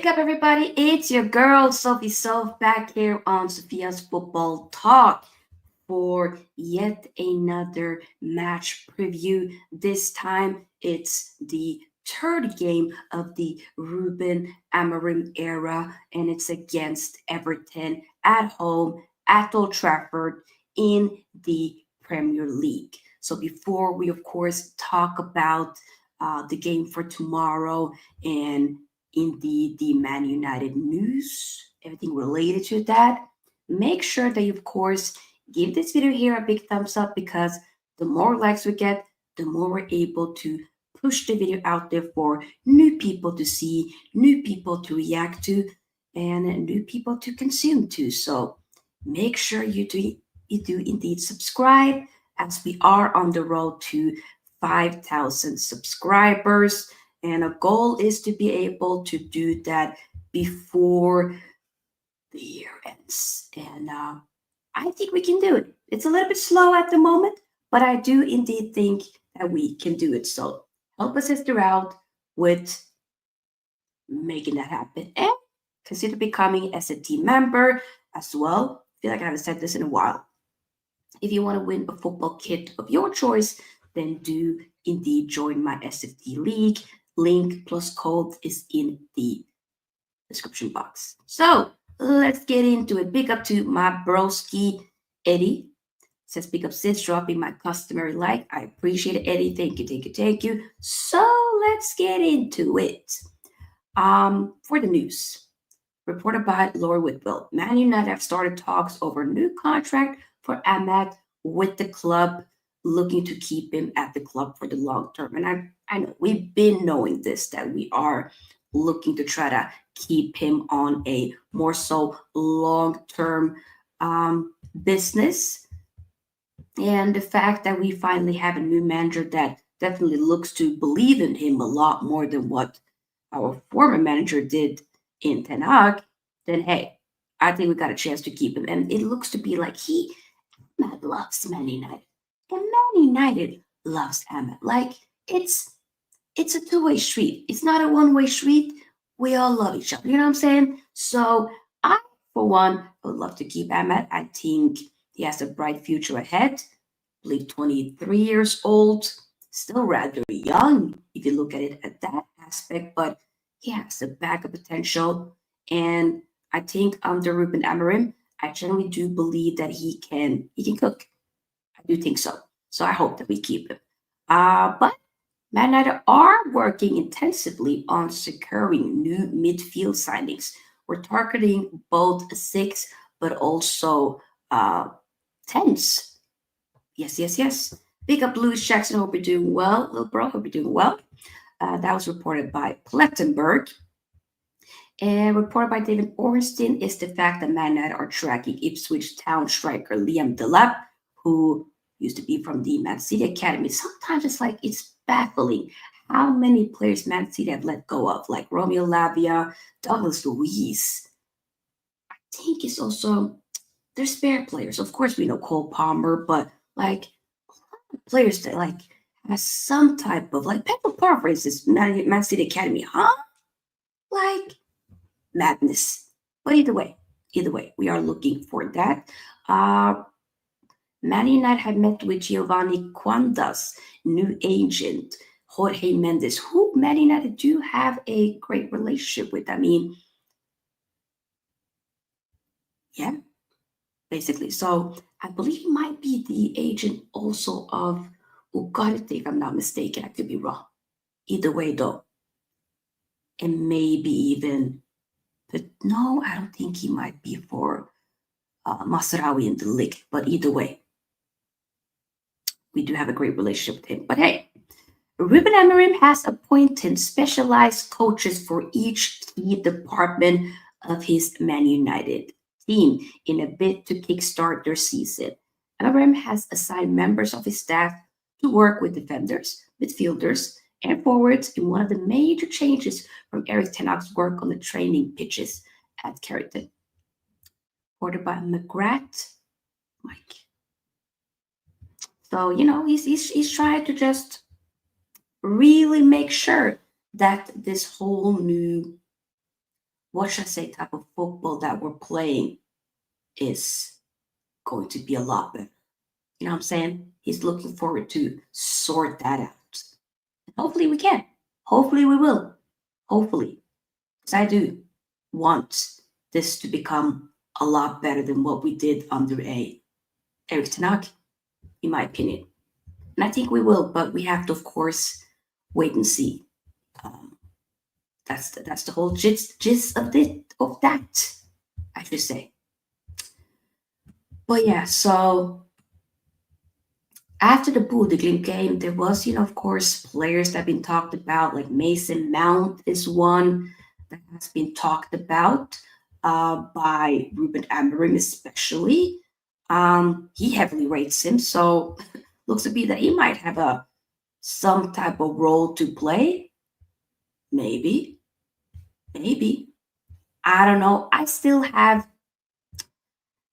Wake up, everybody. It's your girl, Sophie Soph, back here on Sofia's Football Talk for yet another match preview. This time, it's the third game of the Ruben Amorim era, and it's against Everton at home at Old Trafford in the Premier League. So, before we, of course, talk about the game for tomorrow and indeed the Man United news, everything related to that, make sure that you, of course, give this video here a big thumbs up because the more likes we get, the more we're able to push the video out there for new people to see, new people to react to, and new people to consume too. So make sure you do indeed subscribe as we are on the road to 5,000 subscribers. And a goal is to be able to do that before the year ends. And I think we can do it. It's a little bit slow at the moment, but I do indeed think that we can do it. So help us sister out with making that happen. And consider becoming as a team member as well. I feel like I haven't said this in a while. If you want to win a football kit of your choice, then do indeed join my SFT league. Link plus code is in the description box. So let's get into it. Big up to my broski Eddie. Says big up sis, dropping my customary like. I appreciate it, Eddie. Thank you, thank you, thank you. So let's get into it. For the news. Reported by Laura Whitwell. Man United have started talks over a new contract for Ahmed with the club, looking to keep him at the club for the long term. And I know we've been knowing this, that we are looking to try to keep him on a more so long-term business. And the fact that we finally have a new manager that definitely looks to believe in him a lot more than what our former manager did in Ten Hag, then hey, I think we got a chance to keep him. And it looks to be like Ahmed loves Man United. And Man United loves Ahmed. Like it's a two-way street. It's not a one-way street. We all love each other. You know what I'm saying? So I, for one, would love to keep Ahmed. I think he has a bright future ahead. I believe 23 years old, still rather young if you look at it at that aspect, but he has a bag of potential. And I think under Ruben Amorim, I generally do believe that he can cook. I do think so. So I hope that we keep him. But Man United are working intensively on securing new midfield signings. We're targeting both a six, but also tens. Yes, yes, yes. Big up Lewis Jackson. Hope you're doing well, little bro. Hope you're doing well. That was reported by Plettenberg. And reported by David Ornstein is the fact that Man United are tracking Ipswich Town striker Liam Delap, who used to be from the Man City Academy. Sometimes it's baffling how many players Man City have let go of, like Romeo Lavia, Douglas Luiz. I think it's also they're spare players. Of course, we know Cole Palmer, but like players that like has some type of like Pedro Porro, for instance, Man City Academy, huh? Like madness. But either way, we are looking for that. Uh, Man United have met with Giovanni Quanda's new agent, Jorge Mendes, who Man United do have a great relationship with. I mean, yeah, basically. So I believe he might be the agent also of Ugarte, if I'm not mistaken. I could be wrong. Either way, though, and maybe even, but no, I don't think he might be for Mazraoui in the league. But either way, we do have a great relationship with him. But hey, Ruben Amorim has appointed specialized coaches for each key department of his Man United team in a bid to kickstart their season. Amorim has assigned members of his staff to work with defenders, midfielders, and forwards in one of the major changes from Eric Ten Hag's work on the training pitches at Carrington. Ordered by McGrath, Mike. So he's trying to just really make sure that this whole new what should I say, type of football that we're playing is going to be a lot better. You know what I'm saying? He's looking forward to sort that out. Hopefully we can. Hopefully we will. Hopefully. Because I do want this to become a lot better than what we did under Eric Tanaka, in my opinion. And I think we will, but we have to, of course, wait and see. Um, that's the whole gist of that, I should say. But yeah, so after the Glimt game, there was, of course, players that have been talked about, like Mason Mount is one that has been talked about by Ruben Amorim, especially. He heavily rates him, so looks to be that he might have some type of role to play. Maybe, maybe. I don't know. I still have.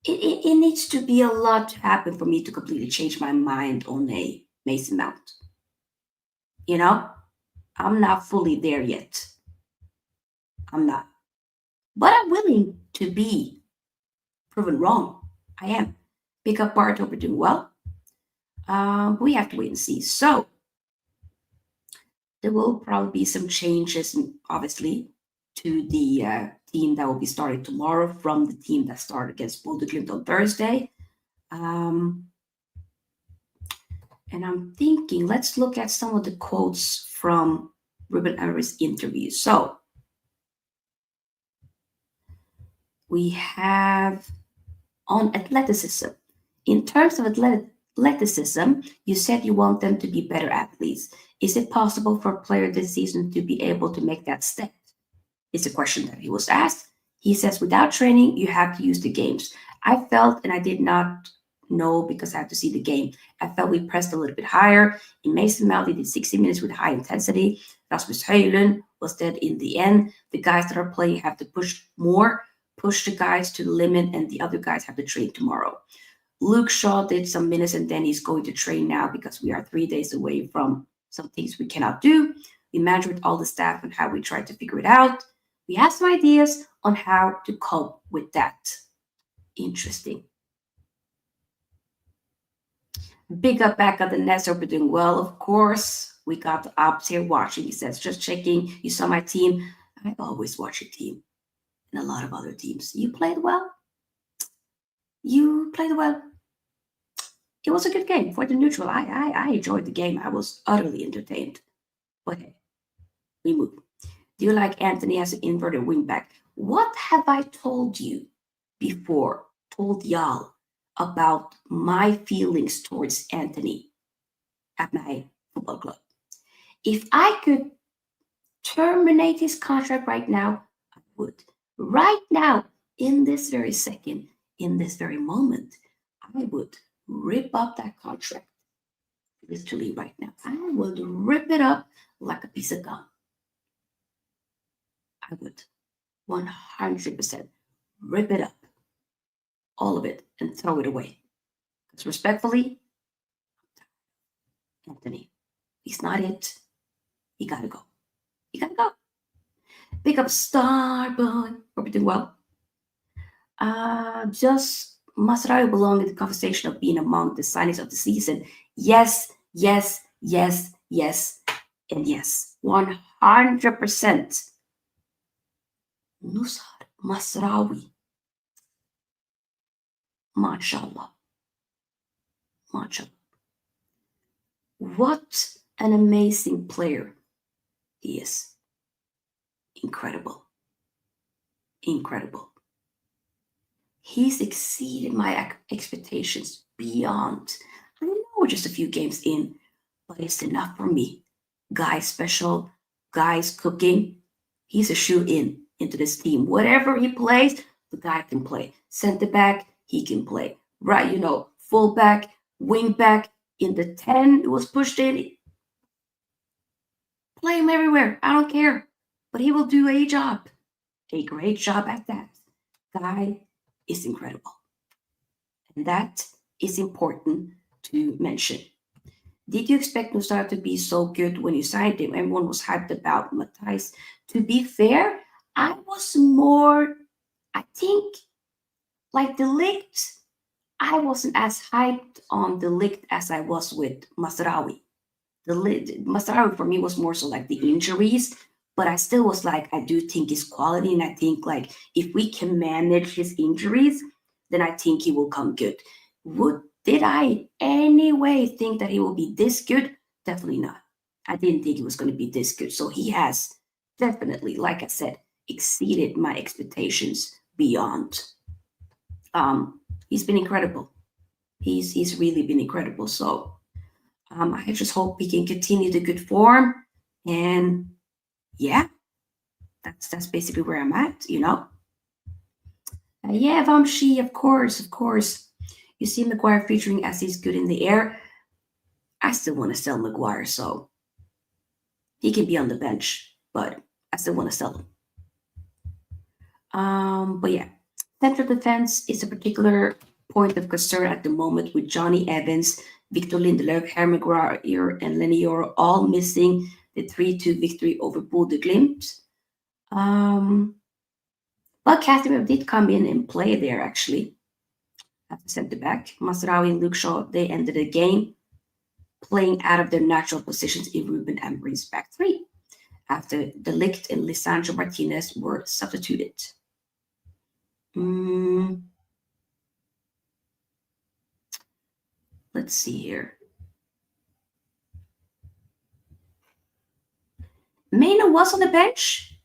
It needs to be a lot to happen for me to completely change my mind on a Mason Mount. You know, I'm not fully there yet. I'm not. But I'm willing to be proven wrong. I am. Pick up Barto, we're doing well. We have to wait and see. So, there will probably be some changes, obviously, to the team that will be starting tomorrow from the team that started against Glimt on Thursday. And I'm thinking, let's look at some of the quotes from Ruben Amorim's interview. So, we have on athleticism. In terms of athleticism, you said you want them to be better athletes. Is it possible for a player this season to be able to make that step? It's a question that he was asked. He says, without training, you have to use the games. I felt, and I did not know because I have to see the game, I felt we pressed a little bit higher. In Mason Mount, he did 60 minutes with high intensity. Rasmus Hojlund was dead in the end. The guys that are playing have to push more, push the guys to the limit, and the other guys have to train tomorrow. Luke Shaw did some minutes, and then he's going to train now because we are 3 days away from some things we cannot do. We manage with all the staff on how we try to figure it out. We have some ideas on how to cope with that. Interesting. Big up back at the nest. Hope we're doing well, of course. We got the ops here watching. He says, just checking. You saw my team. I always watch your team and a lot of other teams. You played well. You played well. It was a good game for the neutral. I enjoyed the game. I was utterly entertained. But hey, we move. Do you like Anthony as an inverted wingback? What have I told you before, told y'all about my feelings towards Anthony at my football club? If I could terminate his contract right now, I would. Right now, in this very second, in this very moment, I would rip up that contract. Literally right now. I would rip it up like a piece of gum. I would 100% rip it up, all of it, and throw it away. Because respectfully, Anthony, he's not it. He gotta go. He gotta go. Pick up Starboy. Hope you're doing well. Just Mazraoui belong in the conversation of being among the signings of the season. Yes, yes, yes, yes, and yes. 100%. Nusar Mazraoui. MashaAllah. MashaAllah. What an amazing player he is. Incredible. Incredible. He's exceeded my expectations beyond. I know we're just a few games in, but it's enough for me. Guys special, guys cooking. He's a shoe-in into this team. Whatever he plays, the guy can play. Center back, he can play. Right, full back, wing back, in the 10, it was pushed in. Play him everywhere. I don't care. But he will do a job. A great job at that. Guy is incredible. And that is important to mention. Did you expect Nusar to be so good when you signed him? Everyone was hyped about Matthijs. To be fair, I was more, I think, like the Ligt, I wasn't as hyped on the Ligt as I was with Mazraoui. Mazraoui for me was more so like the injuries, but I still was like, I do think his quality, and I think like if we can manage his injuries, then I think he will come good. Would did I anyway think that he will be this good? Definitely not. I didn't think he was going to be this good. So he has definitely, like I said, exceeded my expectations beyond. He's been incredible. He's really been incredible. So I just hope he can continue the good form. And yeah, that's basically where I'm at. Yeah, Vamshi, of course, of course. You see Maguire featuring as he's good in the air. I still want to sell Maguire, so he can be on the bench, but I still want to sell him. But yeah, central defense is a particular point of concern at the moment with Johnny Evans, Victor Lindelöf, Harry Maguire, and Lenny Yoro all missing the 3-2 victory over Bodø/Glimt. But Casemiro did come in and play there actually at the centre back. Mazraoui and Luke Shaw, they ended the game playing out of their natural positions in Ruben Amorim's back three after De Ligt and Lisandro Martinez were substituted. Mm, let's see here. Mena was on the bench,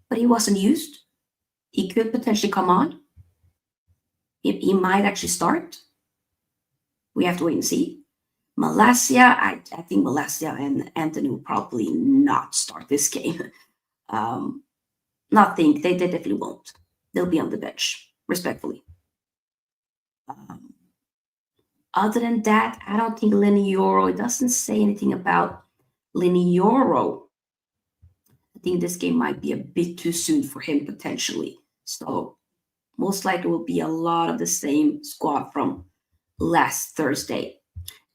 but he wasn't used. He could potentially come on. He might actually start. We have to wait and see. Malasia, I think Malasia and Anthony will probably not start this game. Not think they definitely won't. They'll be on the bench, respectfully. Um, Other than that, I don't think Linioro. It doesn't say anything about Linioro. I think this game might be a bit too soon for him potentially. So most likely will be a lot of the same squad from last Thursday.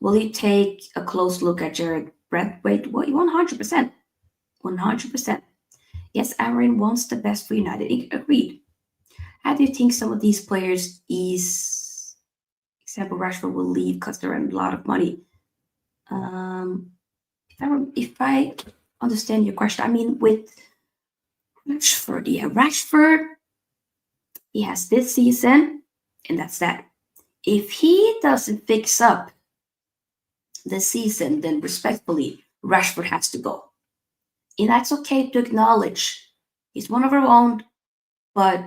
Will you take a close look at Jared Braithwaite? Well, 100%. 100%. Yes, Amorim wants the best for United. Agreed. How do you think some of these players is, example, Rashford will leave because they're a lot of money? If I understand your question, I mean with Rashford, yeah, Rashford, he has this season, and that's that. If he doesn't fix up the season, then respectfully, Rashford has to go. And that's okay to acknowledge. He's one of our own, but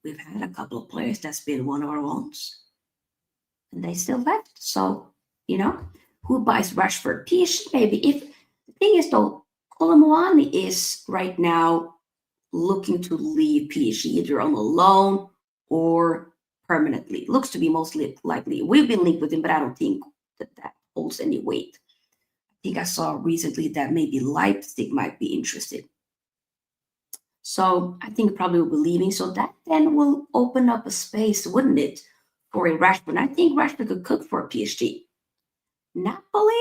we've had a couple of players that's been one of our own, and they still left. So, who buys Rashford? PSG, maybe. If the thing is though, Kolomuani is right now looking to leave PSG either on a loan or permanently. Looks to be mostly likely. We've been linked with him, but I don't think that holds any weight. I think I saw recently that maybe Leipzig might be interested. So I think probably will be leaving. So that then will open up a space, wouldn't it, for a Rashford? And I think Rashford could cook for a PSG. Napoli?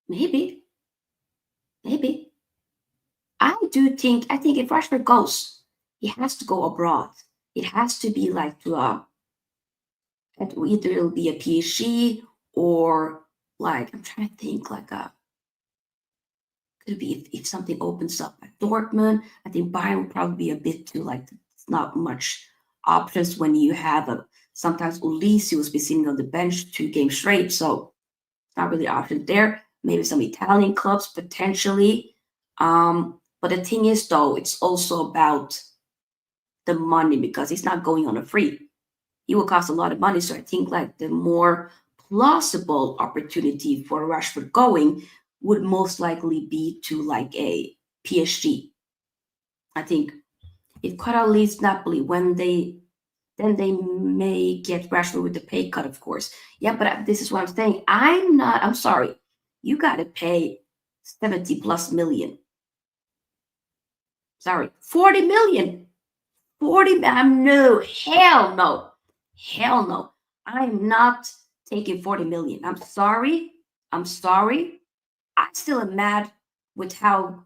Maybe. Maybe. I think if Rashford goes, he has to go abroad. It has to be like to either it'll be a PSG or like I'm trying to think like a could be if something opens up at Dortmund. I think Bayern will probably be a bit too like it's not much options when you have a sometimes Ulisi will be sitting on the bench 2 games straight, so it's not really options there. Maybe some Italian clubs potentially. But the thing is though, it's also about the money because he's not going on a free. He will cost a lot of money. So I think like the more plausible opportunity for Rashford going would most likely be to like a PSG. I think if Quara leaves Napoli when they may get Rashford with the pay cut, of course. Yeah, but this is what I'm saying. I'm sorry. You got to pay 70 plus million. Sorry, 40 million. 40, no, hell no. Hell no. I'm not taking 40 million. I'm sorry. I'm sorry. I still am mad with how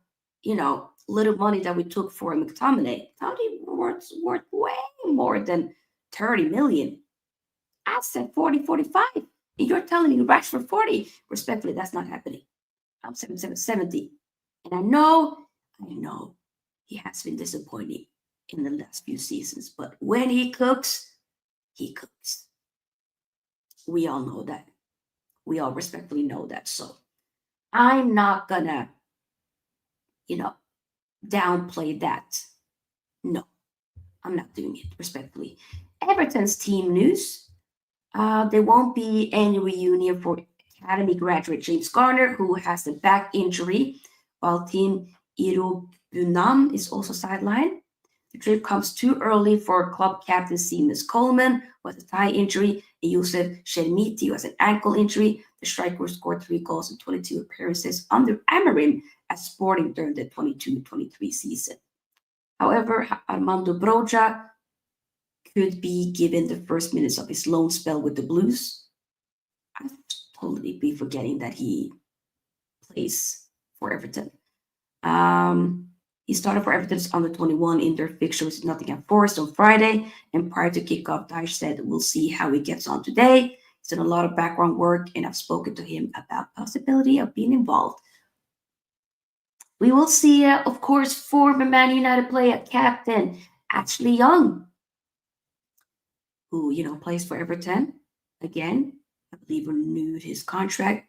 little money that we took for McTominay. McTominay worth way more than 30 million. I said 40, 45. And you're telling me Rashford 40. Respectfully, that's not happening. I'm 70. And I know he has been disappointing in the last few seasons. But when he cooks, he cooks. We all know that. We all respectfully know that. So I'm not gonna, downplay that. No, I'm not doing it respectfully. Everton's team news. There won't be any reunion for Academy graduate James Garner, who has a back injury, while Team Irubunam is also sidelined. The trip comes too early for club captain Seamus Coleman with a thigh injury and Youssef Shermiti has an ankle injury. The striker scored 3 goals in 22 appearances under Amorim at Sporting during the 22-23 season. However, Armando Broja could be given the first minutes of his loan spell with the Blues. I'd totally be forgetting that he plays for Everton. He started for Everton's under 21 in their fixture with Nottingham Forest on Friday. And prior to kickoff, Dyche said, "We'll see how he gets on today." He's done a lot of background work, and I've spoken to him about possibility of being involved. We will see, of course, former Man United player captain Ashley Young, who plays for Everton again. I believe renewed his contract.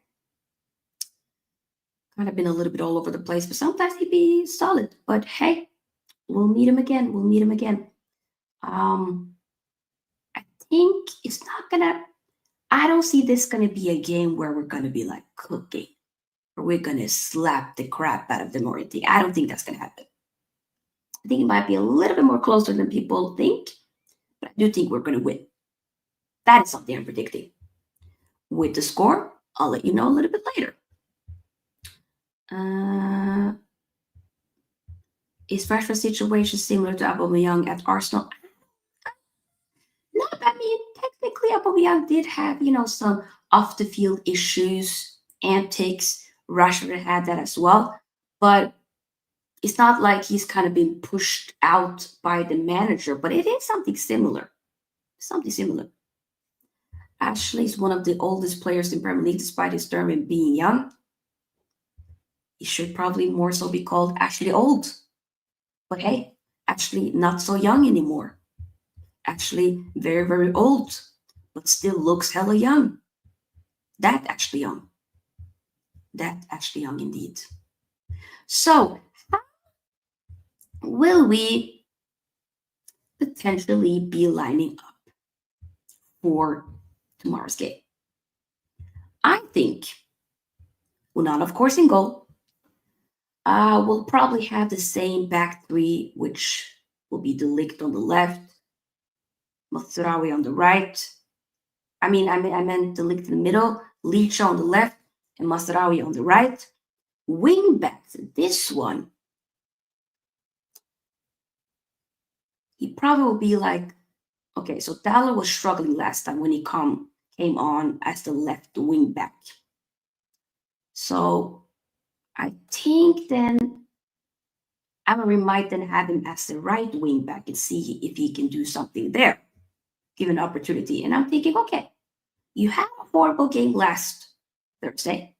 Kind of been a little bit all over the place, but sometimes he'd be solid. But hey, we'll meet him again. I think it's not gonna. I don't see this gonna be a game where we're gonna be like cooking, or we're gonna slap the crap out of them or anything. I don't think that's gonna happen. I think it might be a little bit more closer than people think, but I do think we're gonna win. That is something I'm predicting. With the score, I'll let you know a little bit later. Is Rashford's situation similar to Aubameyang at Arsenal? No, I mean, technically Aubameyang did have, some off the field issues, antics. Rashford had that as well, but it's not like he's kind of been pushed out by the manager. But it is something similar. Ashley is one of the oldest players in Premier League, despite his term in being young. He should probably more so be called Ashley Old. But hey, actually not so young anymore. Actually very, very old, but still looks hella young. That actually young indeed. So, how will we potentially be lining up for tomorrow's game? I think Onana, of course, in goal. We'll probably have the same back three, which will be De Ligt on the left, Mazraoui on the right. I meant De Ligt in the middle, Tichy on the left, and Mazraoui on the right. Wing backs, this one, he probably will be like, okay, so Dalla was struggling last time when he came on as the left wing back. So I think then Amorim might then have him as the right wing back and see if he can do something there, given opportunity. And I'm thinking, okay, you had a horrible game last Thursday.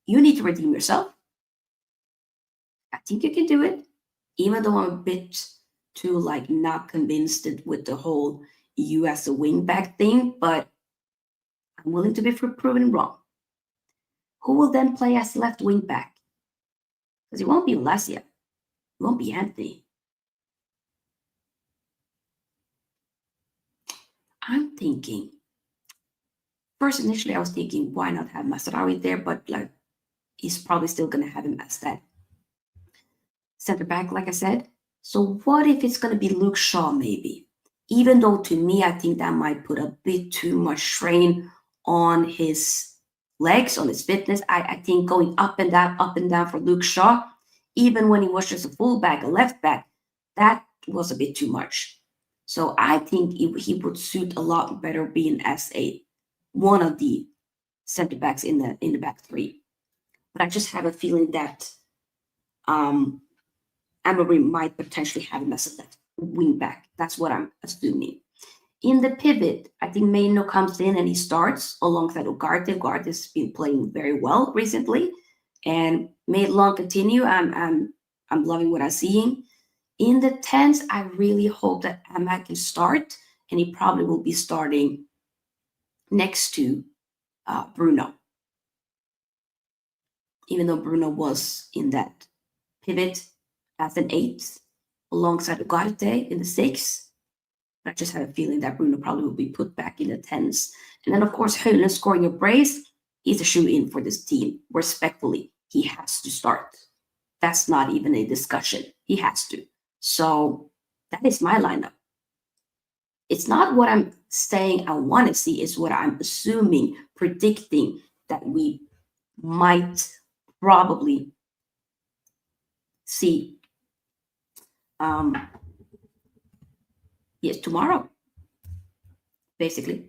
You need to redeem yourself. I think you can do it, even though I'm a bit too not convinced with the whole you as a wing back thing, but I'm willing to be proven wrong. Who will then play as left wing back? Because it won't be Lasia. It won't be Anthony. I'm thinking, first initially I was thinking, why not have Mazraoui there? But he's probably still going to have him as that center back, like I said. So what if it's going to be Luke Shaw maybe? Even though to me, I think that might put a bit too much strain on his legs, on his fitness. I think going up and down for Luke Shaw, even when he was just a fullback, a left back, that was a bit too much. So I think he would suit a lot better being as one of the center backs in the back three. But I just have a feeling that um, Amorim might potentially have him as a left wing back. That's what I'm assuming. In the pivot, I think Maino comes in and he starts alongside Ugarte. Ugarte's been playing very well recently, and may it long continue. I'm loving what I'm seeing. In the tens, I really hope that Amak can start, and he probably will be starting next to Bruno, even though Bruno was in that pivot as an eight alongside Ugarte in the six. I just have a feeling that Bruno probably will be put back in the tens. And then, of course, Hojlund scoring a brace. He's a shoe in for this team. Respectfully, he has to start. That's not even a discussion. He has to. So that is my lineup. It's not what I'm saying I want to see, it's what I'm assuming, predicting that we might probably see. Yes, tomorrow, basically.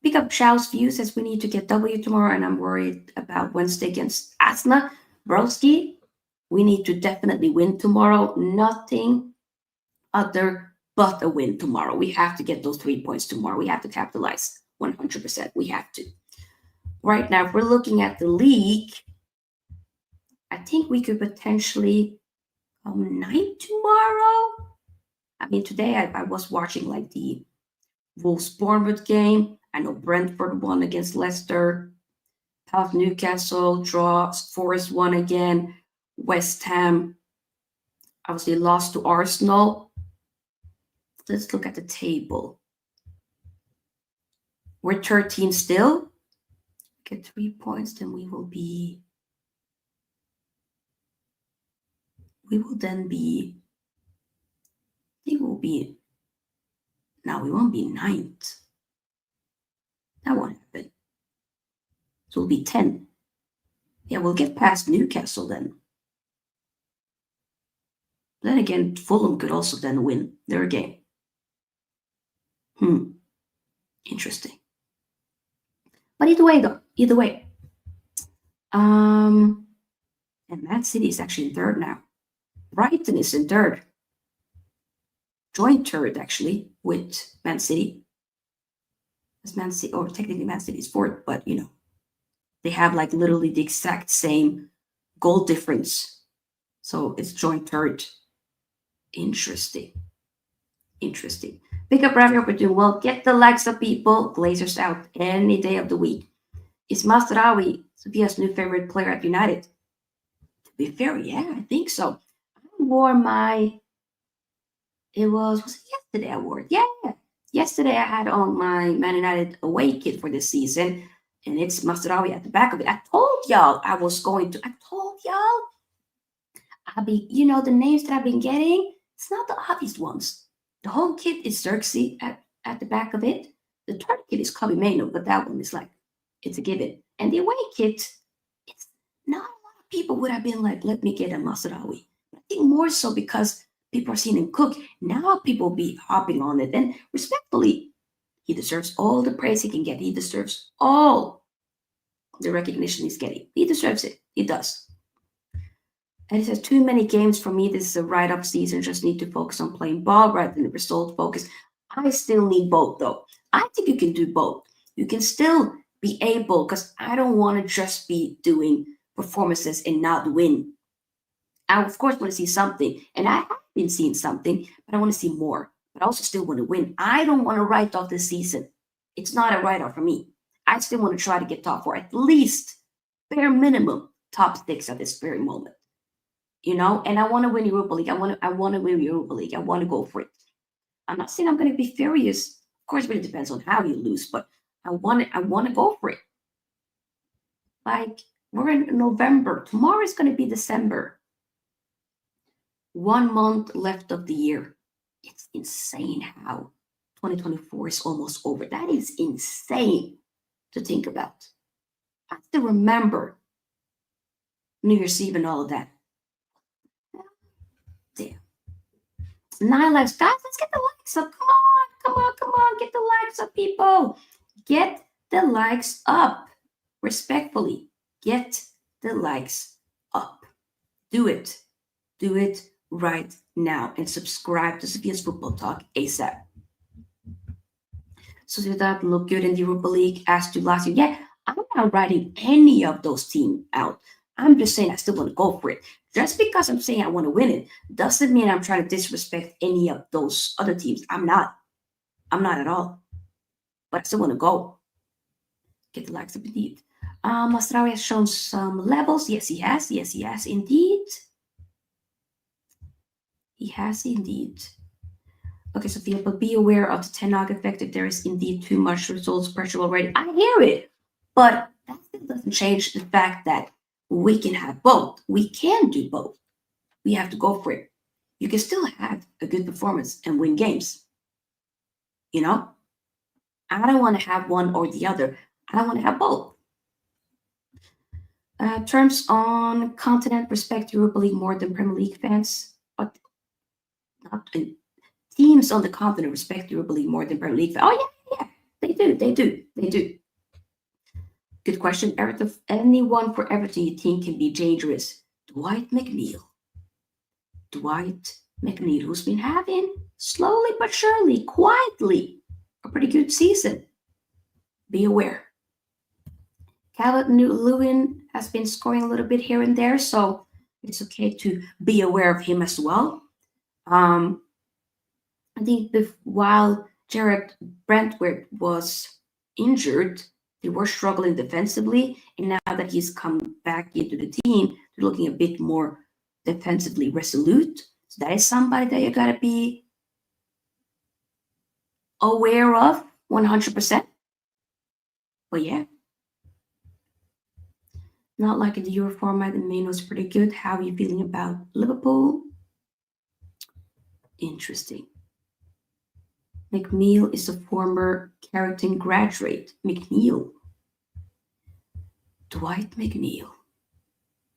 Pick up Xiao's view says we need to get W tomorrow, and I'm worried about Wednesday against Asna. Broski, we need to definitely win tomorrow. Nothing other but a win tomorrow. We have to get those 3 points tomorrow. We have to capitalize 100%. We have to. Right now, if we're looking at the league, I think we could potentially come ninth tomorrow. I mean, today I was watching like the Wolves Bournemouth game. I know Brentford won against Leicester. Palace Newcastle draw. Forest won again. West Ham obviously lost to Arsenal. Let's look at the table. We're 13 still. Get 3 points, then we will be. We will then be. I think we'll be. No, we won't be ninth. That won't happen. So we'll be 10. Yeah, we'll get past Newcastle then. Then again, Fulham could also then win their game. Interesting. But either way, though, either way. And Man City is actually in third now. Brighton is in third. Joint third, actually, with Man City. As Man City, or technically Man City is fourth, but you know, they have like literally the exact same goal difference. So it's joint third. Interesting. Interesting. Pick up Rami up, we're doing well. Get the likes of people. Glazers out any day of the week. Is Mazraoui Sofia's new favorite player at United? To be fair, yeah, I think so. I wore my. Was it yesterday I wore it? Yeah. Yesterday I had on my Man United away kit for this season, and it's Mazraoui at the back of it. I told y'all I was going to. I told y'all. The names that I've been getting, it's not the obvious ones. The home kit is Zirkzee at the back of it. The third kit is Casemiro, but that one is like, it's a given. And the away kit, it's not a lot of people would have been like, let me get a Mazraoui. I think more so because people are seeing him cook. Now people be hopping on it. And respectfully, he deserves all the praise he can get. He deserves all the recognition he's getting. He deserves it. He does. And it says too many games for me. This is a write-up season. Just need to focus on playing ball rather than result focus. I still need both, though. I think you can do both. You can still be able, because I don't want to just be doing performances and not win. I, of course, want to see something, and I have been seeing something, but I want to see more. But I also still want to win. I don't want to write off this season. It's not a write-off for me. I still want to try to get top four, at least, bare minimum, top six at this very moment. And I want to win Europa League. I want to win Europa League. I want to go for it. I'm not saying I'm going to be furious. Of course, but it depends on how you lose. But I want to go for it. Like, we're in November. Tomorrow is going to be December. 1 month left of the year. It's insane how 2024 is almost over. That is insane to think about. I still remember New Year's Eve and all of that. Damn. 9 likes. Guys, let's get the likes up. Come on. Get the likes up, people. Get the likes up. respectfully, get the likes up. Do it. Do it right now and subscribe to Sofia's Football Talk ASAP. Sociedad look good in the Europa League as to last year. Yeah, I'm not writing any of those teams out. I'm just saying I still want to go for it. Just because I'm saying I want to win it doesn't mean I'm trying to disrespect any of those other teams. I'm not. I'm not at all. But I still want to go. Get the likes up indeed. Mazraoui has shown some levels. Yes, he has. Yes, he has indeed. He has indeed. Okay, Sofia, but be aware of the Tenag effect if there is indeed too much results pressure already. I hear it, but that still doesn't change the fact that we can have both. We can do both. We have to go for it. You can still have a good performance and win games. You know? I don't want to have one or the other. I want to have both. Terms on continent respect Europa League more than Premier League fans, but not teams on the continent respect Europa League more than Premier League fans. Oh yeah, they do. Good question. Everton, anyone for Everton you think can be dangerous? Dwight McNeil, who's been having slowly but surely, quietly, a pretty good season. Be aware. Calvert-Lewin has been scoring a little bit here and there, so it's okay to be aware of him as well. I think while Jared Brentford was injured, they were struggling defensively, and now that he's come back into the team, they're looking a bit more defensively resolute. So that is somebody that you gotta be aware of 100%. But yeah, not like in the Euro format. The main was pretty good. How are you feeling about Liverpool? Interesting. McNeil is a former Carrington graduate. McNeil. Dwight McNeil.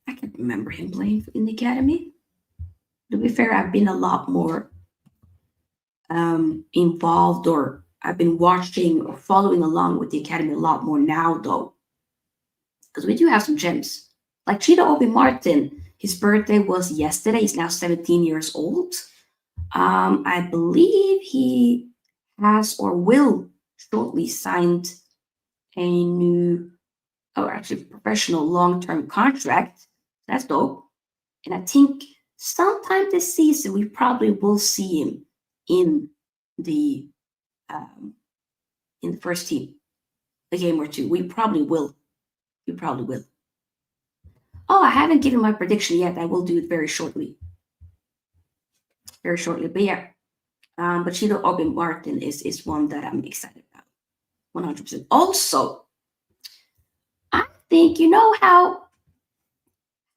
I can't remember him playing in the academy. To be fair, I've been a lot more involved, or I've been watching or following along with the academy a lot more now, though. Because we do have some gems. Like Cheetah Obi Martin, his birthday was yesterday. He's now 17 years old. I believe he has or will shortly signed a new, or actually professional long-term contract. That's dope. And I think sometime this season we probably will see him in the um, first team, a game or two. We probably will. We probably will. Oh, I haven't given my prediction yet. I will do it very shortly. Very shortly. But yeah. But Cheetah Obi Martin is one that I'm excited about. 100%. Also, I think you know how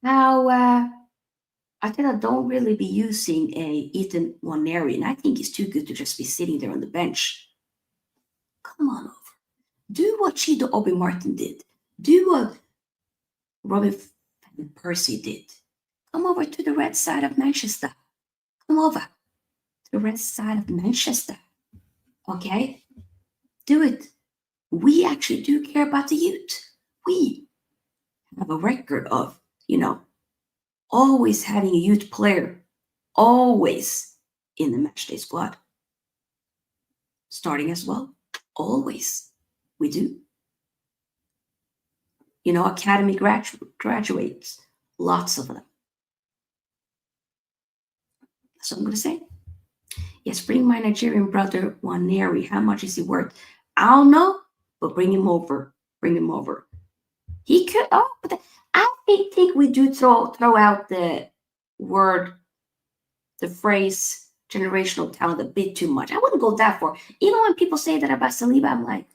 I think I don't really be using a Ethan Waneri, and I think he's too good to just be sitting there on the bench. Come on over. Do what Cheetah Obi Martin did. Do what Robin Van Persie did. Come over to the red side of Manchester. Come over to the red side of Manchester. Okay? Do it. We actually do care about the youth. We have a record of, always having a youth player, always in the matchday squad. Starting as well, always. We do. Academy graduates, lots of them. That's what I'm going to say. Yes, bring my Nigerian brother, Waneri. How much is he worth? I don't know, but bring him over. Bring him over. He could. Oh, but I think we do throw out the phrase generational talent a bit too much. I wouldn't go that far. Even when people say that about Saliba, I'm like,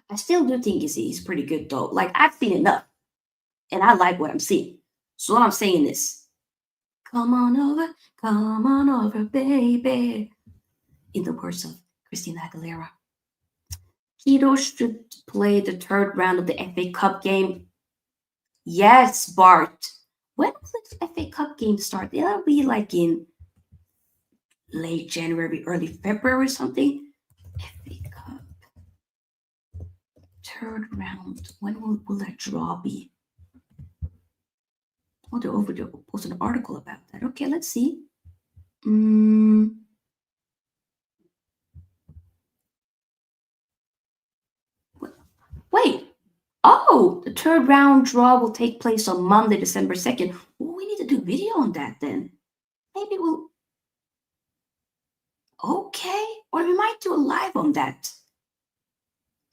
I still do think he's pretty good though. Like I've seen enough, and I like what I'm seeing. So what I'm saying is, come on over, baby. In the words of Christina Aguilera. Quito should play the third round of the FA Cup game. Yes, Bart. When will the FA Cup game start? It'll be like in late January, early February or something. FA Cup. third round. When will that draw be? Oh, they're over there. Posted an article about that. Okay, let's see. Wait. Oh, the third round draw will take place on Monday, December 2nd. Well, we need to do a video on that then. Maybe we'll. Okay. Or we might do a live on that.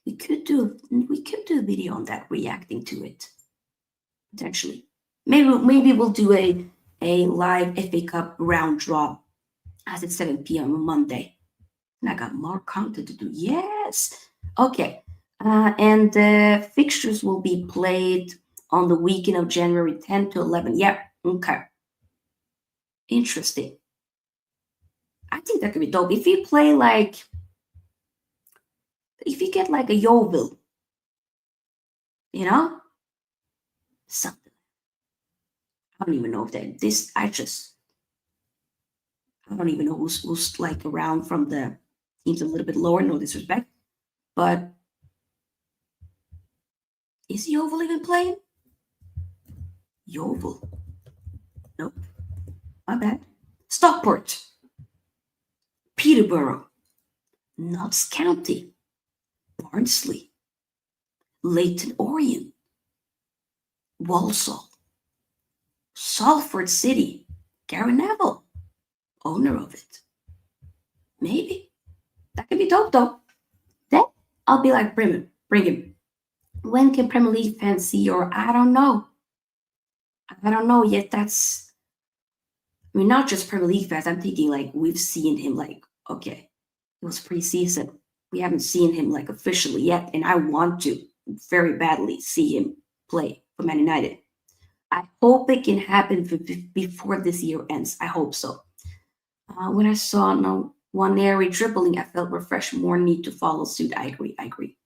We could do a video on that, reacting to it. Potentially. Maybe we'll do a live FA Cup round draw as it's 7 p.m. on Monday. And I got more content to do. Yes. Okay. And the fixtures will be played on the weekend of January 10 to 11. Yeah. Okay. Interesting. I think that could be dope. If you play if you get like a Yeovil, something. I don't even know if that this. I don't even know who's like around from the teams a little bit lower. No disrespect, but is Yeovil even playing? Yeovil. Nope. My bad. Stockport. Peterborough. Notts County. Barnsley. Leyton Orient. Walsall. Salford City. Gary Neville. Owner of it. Maybe. That could be dope though. Then I'll be like, bring him. When can Premier League fans see your? I don't know. I don't know yet. Not just Premier League fans. I'm thinking like we've seen him like, okay, it was preseason. We haven't seen him like officially yet. And I want to very badly see him play for Man United. I hope it can happen before this year ends. I hope so. When I saw Nwaneri dribbling, I felt refreshed. More need to follow suit. I agree.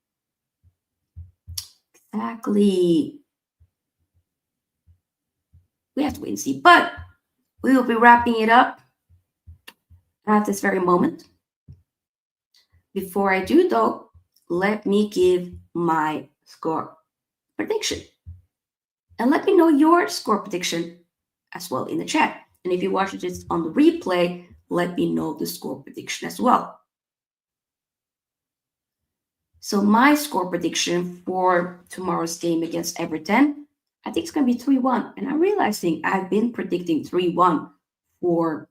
Exactly. We have to wait and see. But we will be wrapping it up at this very moment. Before I do, though, let me give my score prediction. And let me know your score prediction as well in the chat. And if you watch this on the replay, let me know the score prediction as well. So my score prediction for tomorrow's game against Everton, I think it's going to be 3-1. And I'm realizing I've been predicting 3-1 for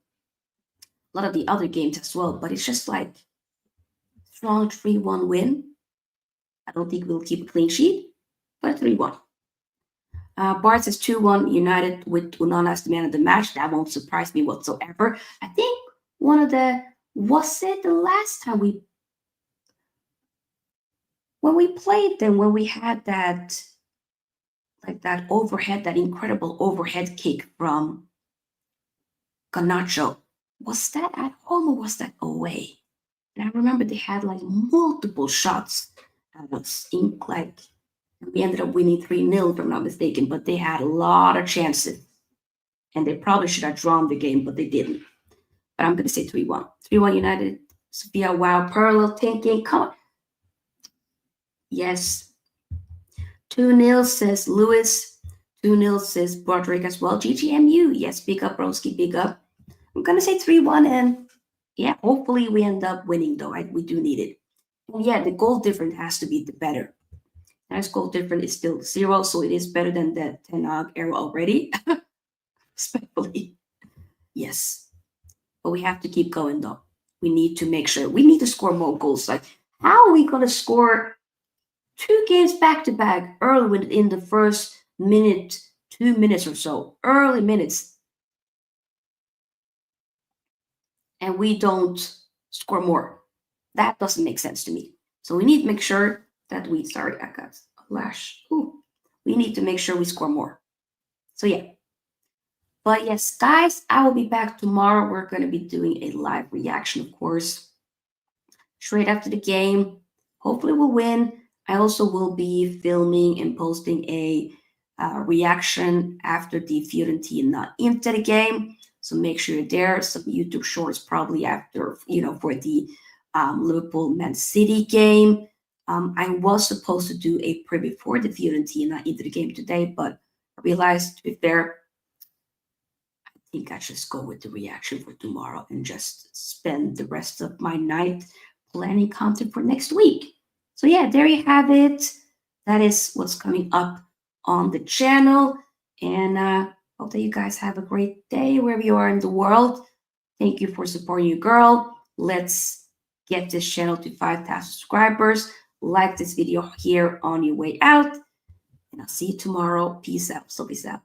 a lot of the other games as well. But it's just like strong 3-1 win. I don't think we'll keep a clean sheet, but 3-1. Bart says 2-1 United with Onana as the man of the match. That won't surprise me whatsoever. I think was it the last time when we played them, when we had that incredible overhead kick from Garnacho. Was that at home or was that away? And I remember they had like multiple shots at us. We ended up winning 3-0 if I'm not mistaken, but they had a lot of chances. And they probably should have drawn the game, but they didn't. But I'm going to say 3-1. 3-1 United. Sofia, wow. Parallel thinking. Come on. Yes. 2-0 says Lewis. 2-0 says Broderick as well. GGMU. Yes, big up, Broski, big up. I'm going to say 3-1. And yeah, hopefully we end up winning, though. We do need it. And yeah, the goal difference has to be the better. Nice goal difference is still 0, so it is better than the Ten Hag era already. Respectfully. Yes. But we have to keep going, though. We need to make sure. We need to score more goals. Like, how are we going to score 2 games back-to-back early in the first minute, 2 minutes or so? Early minutes. And we don't score more. That doesn't make sense to me. So we need to make sure that I got a lash. Ooh. We need to make sure we score more. So yeah. But yes, guys, I will be back tomorrow. We're going to be doing a live reaction, of course, straight after the game. Hopefully we'll win. I also will be filming and posting a reaction after the Fiorentina Inter game. So make sure you're there. Some YouTube shorts probably after, for the Liverpool Man City game. I was supposed to do a preview for the Fiorentina into the game today, but I realized, to be fair, I think I just go with the reaction for tomorrow and just spend the rest of my night planning content for next week. So yeah, there you have it. That is what's coming up on the channel. And hope that you guys have a great day wherever you are in the world. Thank you for supporting your girl. Let's get this channel to 5,000 subscribers. Like this video here on your way out. And I'll see you tomorrow. Peace out. So peace out.